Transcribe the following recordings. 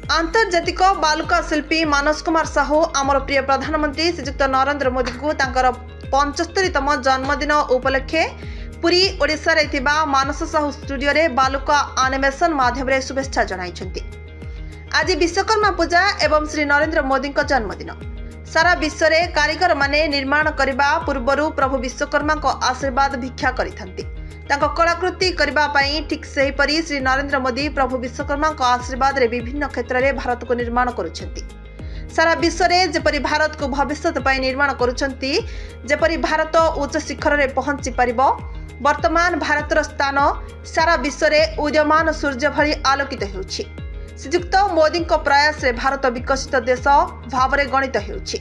आंतर्जातिक बालुका शिल्पी मानस कुमार साहू आमर प्रिय प्रधानमंत्री श्रीजुक्त नरेंद्र मोदी को 75तम जन्मदिन उपलक्षे पुरी ओडिशा रे थिबा मानस साहू स्टूडियो रे बालुका एनिमेशन माध्यम रे शुभेच्छा जणाइछन्ति। आज विश्वकर्मा पूजा एवं श्री नरेंद्र मोदी को जन्मदिन। सारा विश्व रे कारीगर माने निर्माण करबा पूर्वरु प्रभु विश्वकर्मा को आशीर्वाद भिक्षा करिथन्ति। तांको कलाकृति करबा पई ठीक सही परी श्री नरेंद्र मोदी प्रभु विश्वकर्मा को आशीर्वाद रे विभिन्न क्षेत्र रे भारत को निर्माण करुछन्ति। सारा विश्व रे जेपरी भारत को भविष्य पई निर्माण करुछन्ति, जेपरी भारत उच्च शिखर रे पहुंची परिबो। वर्तमान भारतर स्थान सारा विश्व रे उदयमान सूर्य भली आलोकित हेउछि। श्रीजुक्त मोदी को प्रयास रे भारत विकसित देश भाव रे गणित हेउछि।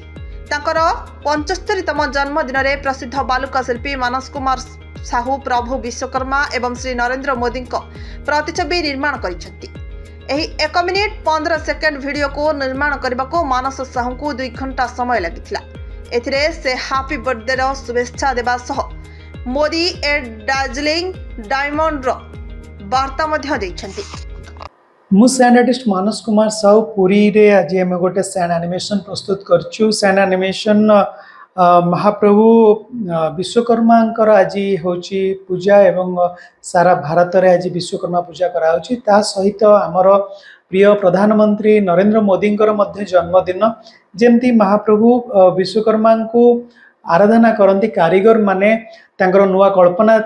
तांकर 75तम जन्मदिन रे प्रसिद्ध बालुका शिल्पी मानस कुमार साहू प्रभु विश्वकर्मा एवं श्री नरेंद्र मोदी को प्रतिछवि निर्माण करिसेंति। एही 1 मिनिट 15 सेकेंड वीडियो को निर्माण करने को मानस साहू को 2 घंटा समय लगिथिला। एथिरे से हैप्पी बर्थडे रो शुभेच्छा देबा सह मोदी ए डार्जिलिंग डायमंड रो वार्ता मध्य दैछंती। मु सैंड आर्टिस्ट मानस कुमार साहू पुरी रे आज हम गोटे सैंड एनिमेशन प्रस्तुत करछु। सैंड एनिमेशन महाप्रभु विश्वकर्मा आज होची पूजा एवं सारा भारत रे आज विश्वकर्मा पूजा करा होची। ता सहित आमर प्रिय प्रधानमंत्री नरेंद्र मोदी मध्य जन्मदिन। जेमती महाप्रभु विश्वकर्मा को आराधना करती कारीगर माने तांकर नुआ कल्पना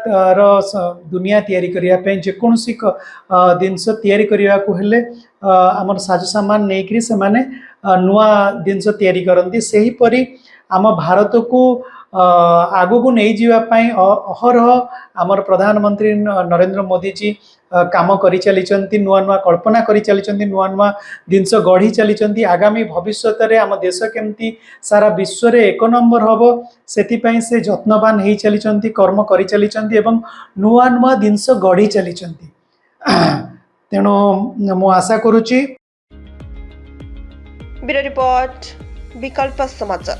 दुनिया तैयारी करिया पे जेकोसी जिनस तैयारी करिया को हेले आमर साज सामान नेकरी से माने नुआ जिनस तैयारी करती। सही परी आम भारत को आगु को नहीं जीवा पाई अहरह आमर प्रधानमंत्री नरेंद्र मोदी जी काम करि चली नुआ नुआ कल्पना करि चली नुआ नुआ जिनस गढ़ी चली। आगामी भविष्य रे आम देश केमती सारा विश्व रे 1 नंबर हबो सेति पई से जत्नवान हेई चली कर्म करि चली एवं नुआ नुआ जिनस गढ़ी चली। तेणु मु आशा करूची। ब्यूरो रिपोर्ट विकल्प समाचार।